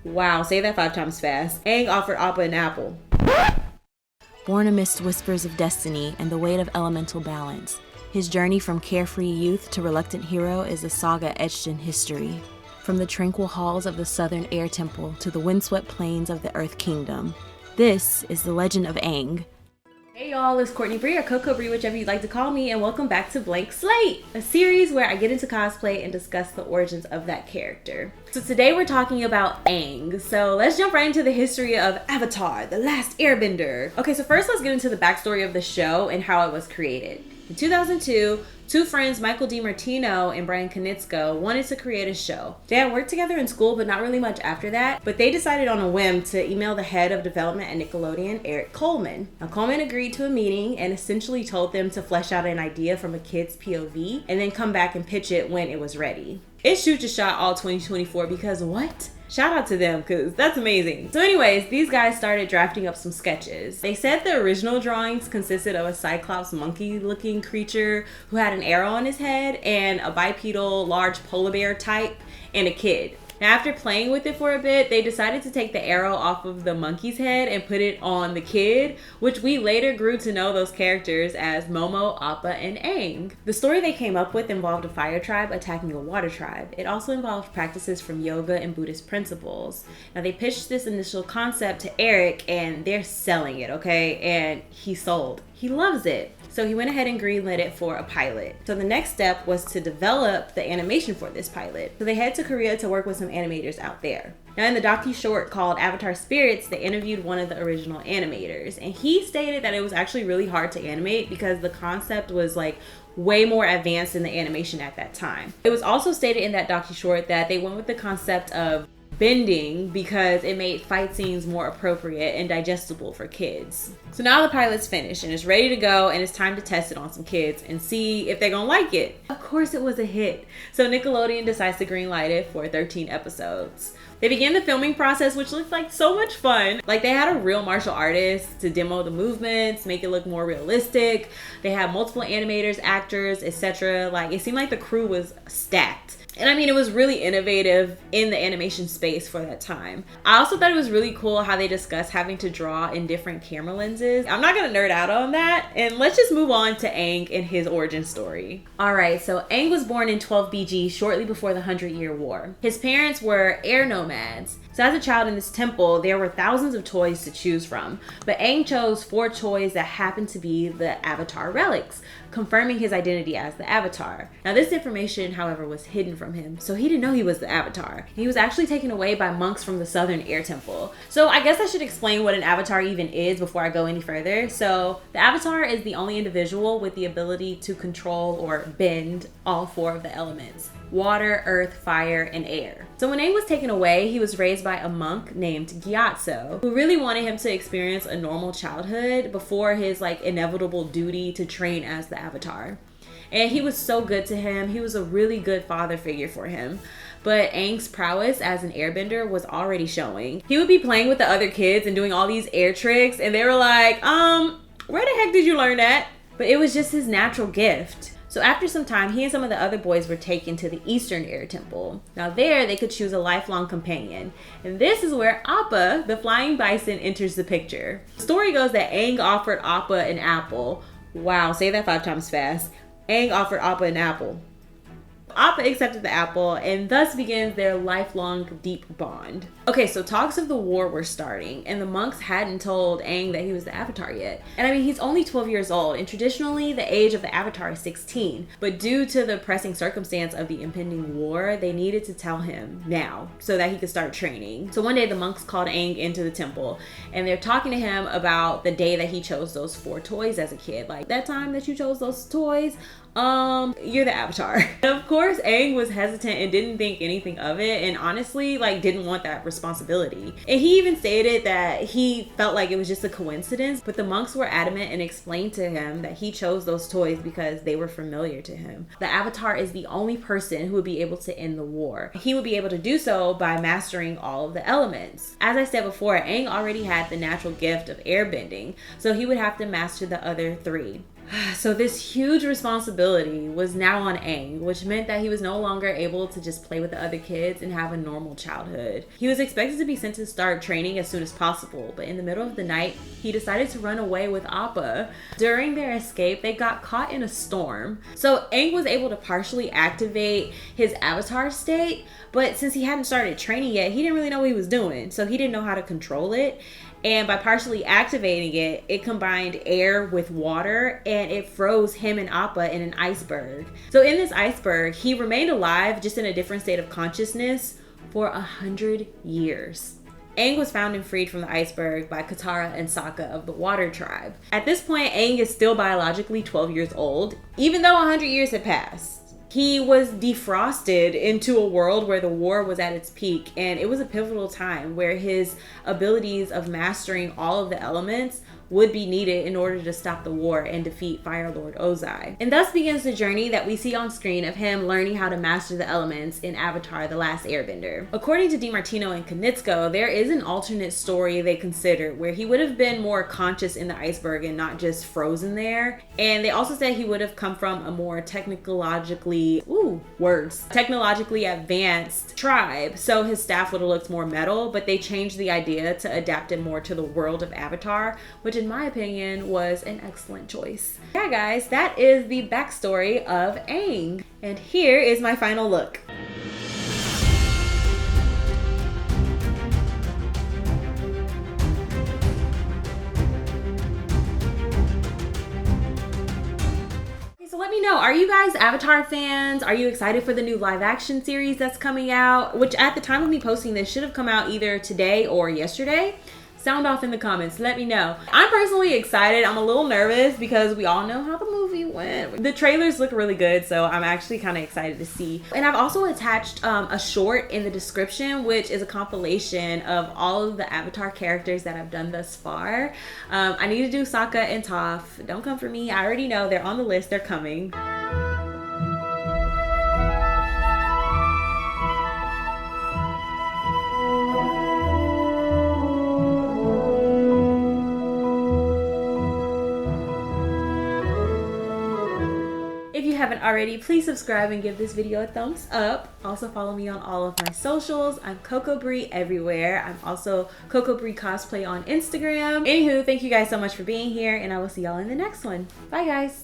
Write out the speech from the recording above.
Wow, say that 5 times fast. Aang offered Appa an apple. Born amidst whispers of destiny and the weight of elemental balance, his journey from carefree youth to reluctant hero is a saga etched in history. From the tranquil halls of the southern air temple to the windswept plains of the earth kingdom, this is the legend of Aang. Hey y'all, it's Courtney Bree or Coco Bree, whichever you'd like to call me, and welcome back to Blank Slate, a series where I get into cosplay and discuss the origins of that character. So today we're talking about Aang. So let's jump right into the history of Avatar, the last Airbender. Okay, so first let's get into the backstory of the show and how it was created. In 2002, two friends, Michael DiMartino and Brian Konietzko, wanted to create a show. They had worked together in school, but not really much after that. But they decided on a whim to email the head of development at Nickelodeon, Eric Coleman. Now, Coleman agreed to a meeting and essentially told them to flesh out an idea from a kid's POV and then come back and pitch it when it was ready. It shoot your shot all 2024 because what? Shout out to them because that's amazing. So anyways, these guys started drafting up some sketches. They said the original drawings consisted of a cyclops monkey looking creature who had an arrow on his head and a bipedal large polar bear type and a kid. Now, after playing with it for a bit, they decided to take the arrow off of the monkey's head and put it on the kid, which we later grew to know those characters as Momo, Appa, and Aang. The story they came up with involved a fire tribe attacking a water tribe. It also involved practices from yoga and Buddhist principles. Now, they pitched this initial concept to Eric, and they're selling it, okay? And he sold. He loves it. So he went ahead and greenlit it for a pilot. So the next step was to develop the animation for this pilot. So they head to Korea to work with some animators out there. Now in the docu-short called Avatar Spirits, they interviewed one of the original animators. And he stated that it was actually really hard to animate because the concept was like way more advanced in the animation at that time. It was also stated in that docu-short that they went with the concept of bending because it made fight scenes more appropriate and digestible for kids. So now the pilot's finished and it's ready to go, and it's time to test it on some kids and see if they're gonna like it. Of course it was a hit. So Nickelodeon decides to greenlight it for 13 episodes. They began the filming process, which looked like so much fun. Like they had a real martial artist to demo the movements, make it look more realistic. They had multiple animators, actors, etc. Like it seemed like the crew was stacked. And I mean, it was really innovative in the animation space for that time. I also thought it was really cool how they discussed having to draw in different camera lenses. I'm not gonna nerd out on that, and let's just move on to Aang and his origin story. Alright, so Aang was born in 12 BG shortly before the 100-Year War. His parents were air nomads. So as a child in this temple, there were thousands of toys to choose from, but Aang chose 4 toys that happened to be the Avatar relics, confirming his identity as the Avatar. Now this information, however, was hidden from him, so he didn't know he was the Avatar. He was actually taken away by monks from the Southern Air Temple. So I guess I should explain what an Avatar even is before I go any further. So the Avatar is the only individual with the ability to control or bend all 4 of the elements: water, earth, fire, and air. So when Aang was taken away, he was raised by a monk named Gyatso, who really wanted him to experience a normal childhood before his inevitable duty to train as the Avatar. And he was so good to him. He was a really good father figure for him. But Aang's prowess as an airbender was already showing. He would be playing with the other kids and doing all these air tricks, and they were like, where the heck did you learn that? But it was just his natural gift. So after some time, he and some of the other boys were taken to the Eastern Air Temple. Now there, they could choose a lifelong companion. And this is where Appa, the flying bison, enters the picture. The story goes that Aang offered Appa an apple. Wow, say that 5 times fast. Aang offered Appa an apple. Appa accepted the apple, and thus begins their lifelong deep bond. Okay, so talks of the war were starting, and the monks hadn't told Aang that he was the Avatar yet. And I mean, he's only 12 years old, and traditionally the age of the Avatar is 16. But due to the pressing circumstance of the impending war, they needed to tell him now so that he could start training. So one day the monks called Aang into the temple, and they're talking to him about the day that he chose those 4 toys as a kid. Like, that time that you chose those toys, you're the Avatar. And of course, Aang was hesitant and didn't think anything of it, and honestly, didn't want that responsibility. And he even stated that he felt like it was just a coincidence, but the monks were adamant and explained to him that he chose those toys because they were familiar to him. The Avatar is the only person who would be able to end the war. He would be able to do so by mastering all of the elements. As I said before, Aang already had the natural gift of airbending, so he would have to master the other 3. So this huge responsibility was now on Aang, which meant that he was no longer able to just play with the other kids and have a normal childhood. He was expected to be sent to start training as soon as possible, but in the middle of the night, he decided to run away with Appa. During their escape, they got caught in a storm. So Aang was able to partially activate his avatar state, but since he hadn't started training yet, he didn't really know what he was doing, so he didn't know how to control it. And by partially activating it, it combined air with water and it froze him and Appa in an iceberg. So in this iceberg, he remained alive, just in a different state of consciousness, for 100 years. Aang was found and freed from the iceberg by Katara and Sokka of the Water Tribe. At this point, Aang is still biologically 12 years old, even though 100 years had passed. He was defrosted into a world where the war was at its peak, and it was a pivotal time where his abilities of mastering all of the elements would be needed in order to stop the war and defeat Fire Lord Ozai. And thus begins the journey that we see on screen of him learning how to master the elements in Avatar: The Last Airbender. According to DiMartino and Konietzko, there is an alternate story they considered where he would have been more conscious in the iceberg and not just frozen there. And they also said he would have come from a more technologically advanced tribe, so his staff would have looked more metal, but they changed the idea to adapt it more to the world of Avatar, which in my opinion was an excellent choice. Yeah guys, that is the backstory of Aang. And here is my final look. So let me know, are you guys Avatar fans? Are you excited for the new live action series that's coming out? Which at the time of me posting this should have come out either today or yesterday. Sound off in the comments, let me know. I'm personally excited. I'm a little nervous because we all know how the movie went. The trailers look really good, so I'm actually kind of excited to see. And I've also attached a short in the description, which is a compilation of all of the Avatar characters that I've done thus far. I need to do Sokka and Toph. Don't come for me, I already know they're on the list, they're coming. If you haven't already, please subscribe and give this video a thumbs up. Also follow me on all of my socials. I'm Coco Brie everywhere. I'm also Coco Brie Cosplay on Instagram. Anywho, thank you guys so much for being here, and I will see y'all in the next one. Bye guys.